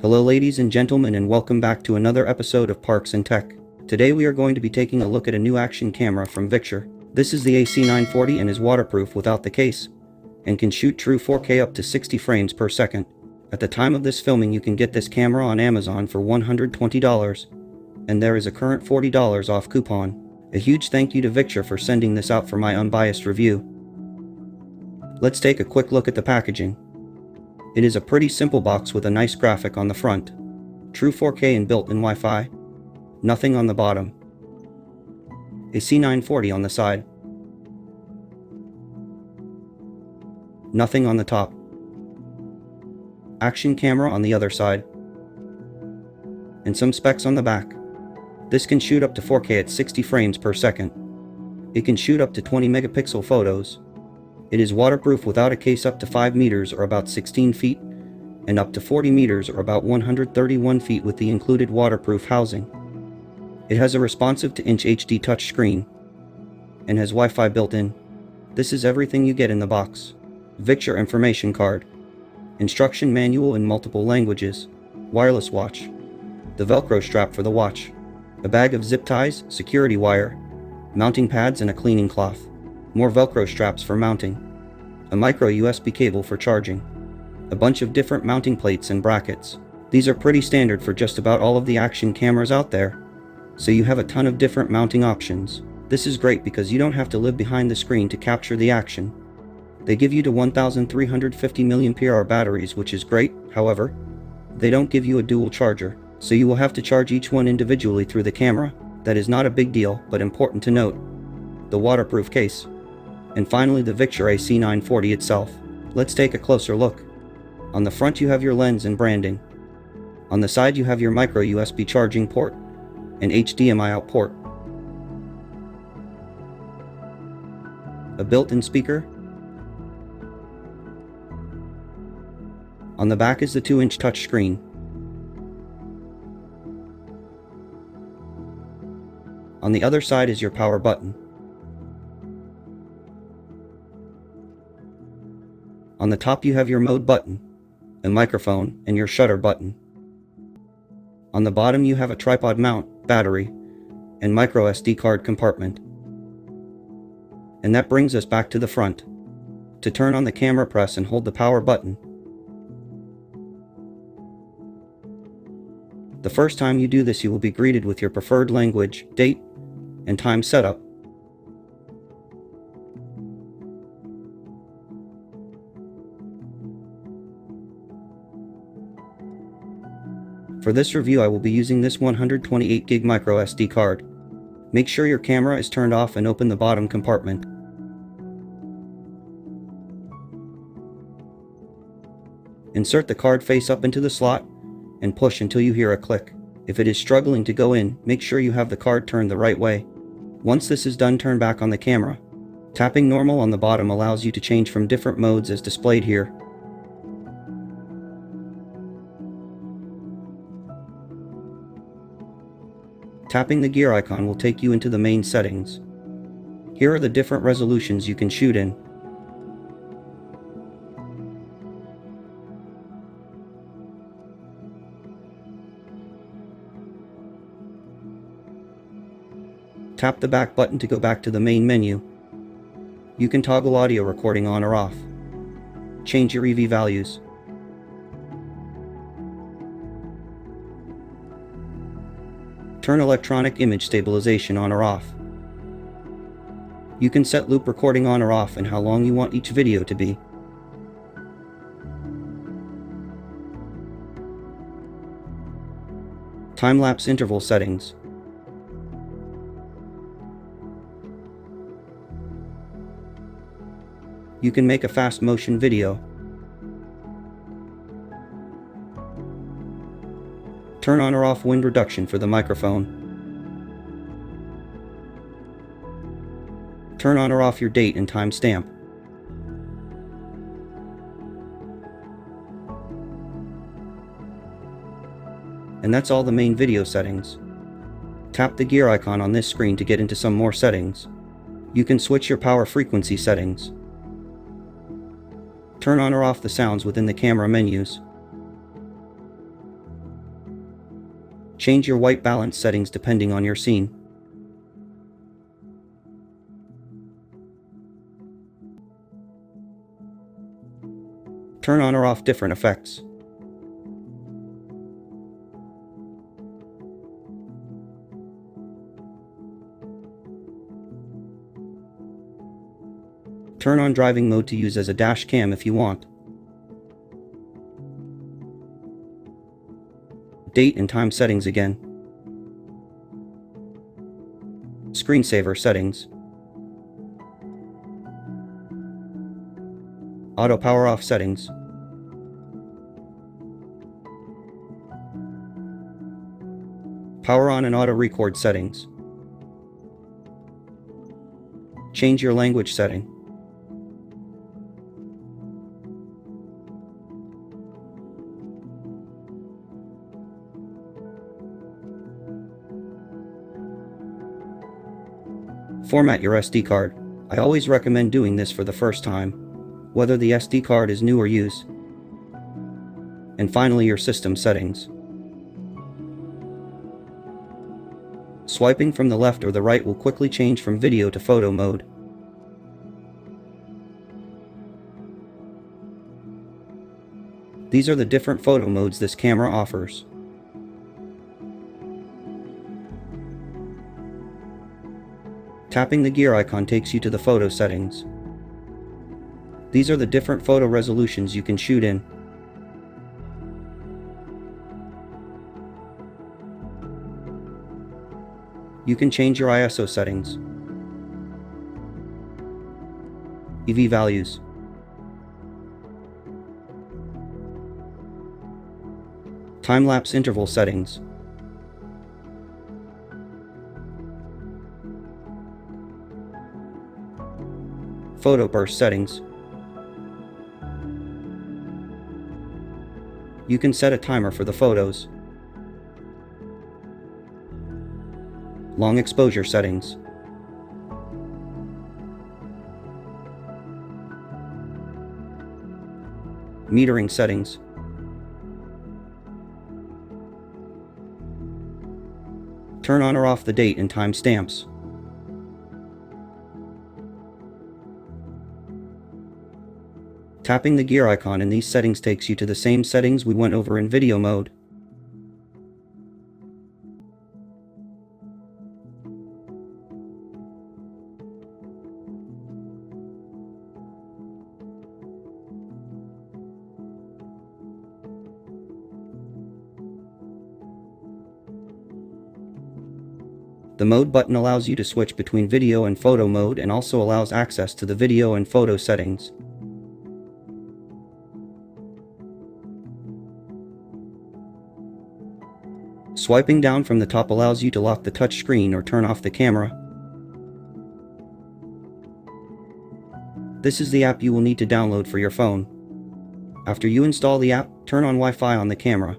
Hello ladies and gentlemen, and welcome back to another episode of Parks and Tech. Today we are going to be taking a look at a new action camera from Victure. This is the AC940 and is waterproof without the case, and can shoot true 4K up to 60 frames per second. At the time of this filming you can get this camera on Amazon for $120, and there is a current $40 off coupon. A huge thank you to Victure for sending this out for my unbiased review. Let's take a quick look at the packaging. It is a pretty simple box with a nice graphic on the front. True 4K and built-in Wi-Fi. Nothing on the bottom. A C940 on the side. Nothing on the top. Action camera on the other side. And some specs on the back. This can shoot up to 4K at 60 frames per second. It can shoot up to 20 megapixel photos. It is waterproof without a case up to 5 meters or about 16 feet, and up to 40 meters or about 131 feet with the included waterproof housing. It has a responsive to inch HD touchscreen, and has Wi-Fi built in. This is everything you get in the box. Victure information card. Instruction manual in multiple languages. Wireless watch. The Velcro strap for the watch. A bag of zip ties, security wire, mounting pads and a cleaning cloth. More Velcro straps for mounting. A micro USB cable for charging. A bunch of different mounting plates and brackets. These are pretty standard for just about all of the action cameras out there, so you have a ton of different mounting options. This is great because you don't have to live behind the screen to capture the action. They give you to 1350 mAh batteries, which is great. However, they don't give you a dual charger, so you will have to charge each one individually through the camera. That is not a big deal, but important to note. The waterproof case. And finally the Victure AC940 itself. Let's take a closer look. On the front you have your lens and branding. On the side you have your micro USB charging port and HDMI out port. A built-in speaker. On the back is the 2-inch touchscreen. On the other side is your power button. On the top you have your mode button, a microphone, and your shutter button. On the bottom you have a tripod mount, battery, and micro SD card compartment. And that brings us back to the front. To turn on the camera, press and hold the power button. The first time you do this you will be greeted with your preferred language, date, and time setup. For this review I will be using this 128 gig micro SD card. Make sure your camera is turned off and open the bottom compartment. Insert the card face up into the slot and push until you hear a click. If it is struggling to go in, make sure you have the card turned the right way. Once this is done, turn back on the camera. Tapping normal on the bottom allows you to change from different modes as displayed here. Tapping the gear icon will take you into the main settings. Here are the different resolutions you can shoot in. Tap the back button to go back to the main menu. You can toggle audio recording on or off. Change your EV values. Turn electronic image stabilization on or off. You can set loop recording on or off and how long you want each video to be. Time-lapse interval settings. You can make a fast motion video. Turn on or off wind reduction for the microphone. Turn on or off your date and time stamp. And that's all the main video settings. Tap the gear icon on this screen to get into some more settings. You can switch your power frequency settings. Turn on or off the sounds within the camera menus. Change your white balance settings depending on your scene. Turn on or off different effects. Turn on driving mode to use as a dash cam if you want. Date and time settings again. Screensaver settings. Auto power off settings. Power on and auto record settings. Change your language setting. Format your SD card. I always recommend doing this for the first time, whether the SD card is new or used. And finally, your system settings. Swiping from the left or the right will quickly change from video to photo mode. These are the different photo modes this camera offers. Tapping the gear icon takes you to the photo settings. These are the different photo resolutions you can shoot in. You can change your ISO settings, EV values, time-lapse interval settings, photo burst settings. You can set a timer for the photos. Long exposure settings. Metering settings. Turn on or off the date and time stamps. Tapping the gear icon in these settings takes you to the same settings we went over in video mode. The mode button allows you to switch between video and photo mode and also allows access to the video and photo settings. Swiping down from the top allows you to lock the touch screen or turn off the camera. This is the app you will need to download for your phone. After you install the app, turn on Wi-Fi on the camera.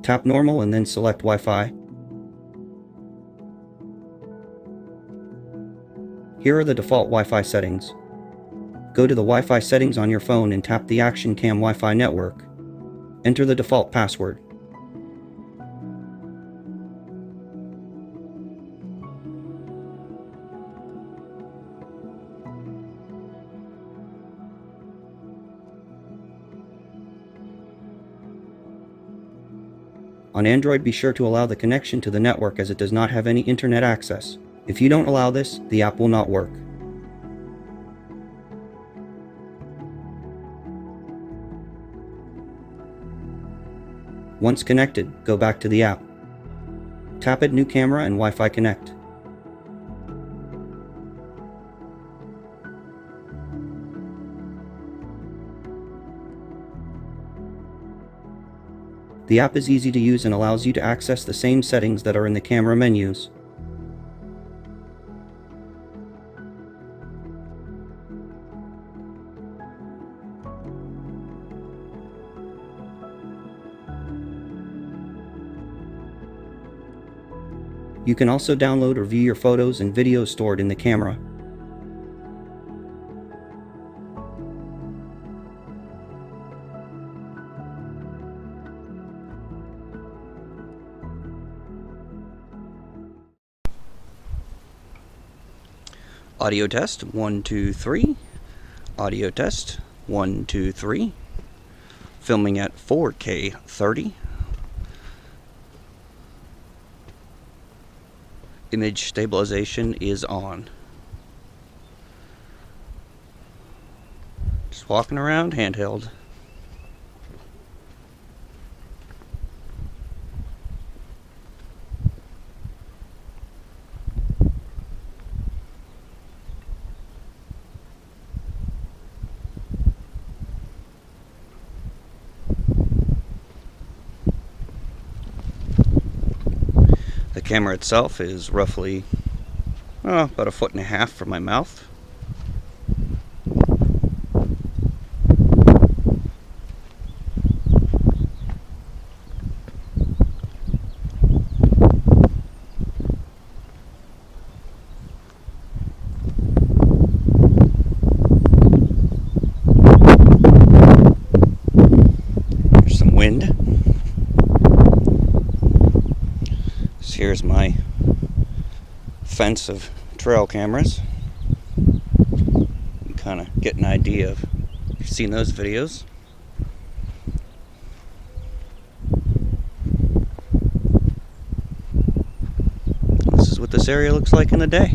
Tap normal and then select Wi-Fi. Here are the default Wi-Fi settings. Go to the Wi-Fi settings on your phone and tap the Action Cam Wi-Fi network. Enter the default password. On Android, be sure to allow the connection to the network as it does not have any internet access. If you don't allow this, the app will not work. Once connected, go back to the app. Tap Add New Camera and Wi-Fi Connect. The app is easy to use and allows you to access the same settings that are in the camera menus. You can also download or view your photos and videos stored in the camera. Audio test 1 2 3. Audio test 1 2 3. Filming at 4K 30. Image stabilization is on. Just walking around handheld. The camera itself is roughly about 1.5 feet from my mouth. There's some wind. Here's my fence of trail cameras. You can kind of get an idea of, if you've seen those videos. This is what this area looks like in the day.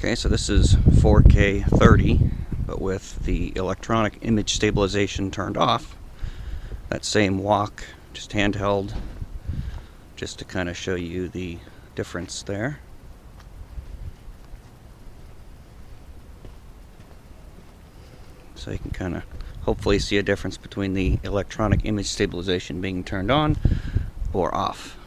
Okay, so this is 4K 30, but with the electronic image stabilization turned off. That same walk, just handheld, just to kind of show you the difference there. So you can kind of hopefully see a difference between the electronic image stabilization being turned on or off.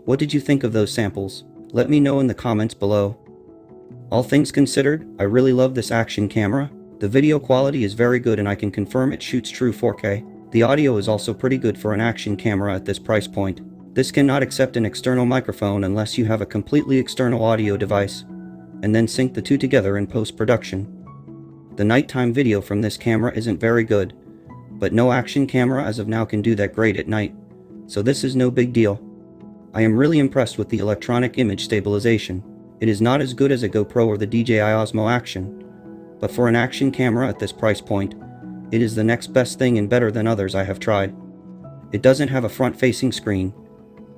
What did you think of those samples? Let me know in the comments below. All things considered, I really love this action camera. The video quality is very good and I can confirm it shoots true 4K. The audio is also pretty good for an action camera at this price point. This cannot accept an external microphone unless you have a completely external audio device, and then sync the two together in post-production. The nighttime video from this camera isn't very good, but no action camera as of now can do that great at night, so this is no big deal. I am really impressed with the electronic image stabilization. It is not as good as a GoPro or the DJI Osmo Action, but for an action camera at this price point, it is the next best thing and better than others I have tried. It doesn't have a front-facing screen,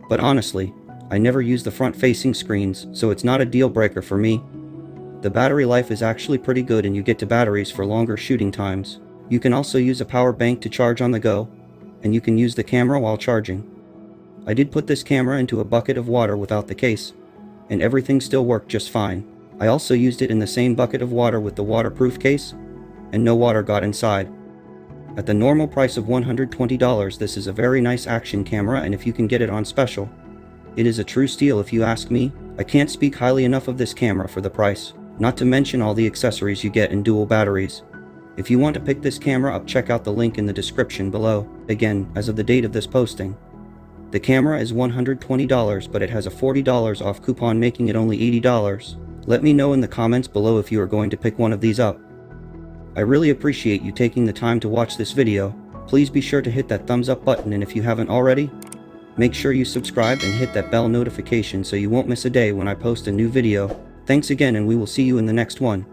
but honestly, I never use the front-facing screens, so it's not a deal breaker for me. The battery life is actually pretty good and you get to batteries for longer shooting times. You can also use a power bank to charge on the go, and you can use the camera while charging. I did put this camera into a bucket of water without the case, and everything still worked just fine. I also used it in the same bucket of water with the waterproof case, and no water got inside. At the normal price of $120, this is a very nice action camera, and if you can get it on special, it is a true steal if you ask me. I can't speak highly enough of this camera for the price, not to mention all the accessories you get and dual batteries. If you want to pick this camera up, check out the link in the description below. Again, as of the date of this posting, the camera is $120, but it has a $40 off coupon, making it only $80. Let me know in the comments below if you are going to pick one of these up. I really appreciate you taking the time to watch this video. Please be sure to hit that thumbs up button, and if you haven't already, make sure you subscribe and hit that bell notification so you won't miss a day when I post a new video. Thanks again, and we will see you in the next one.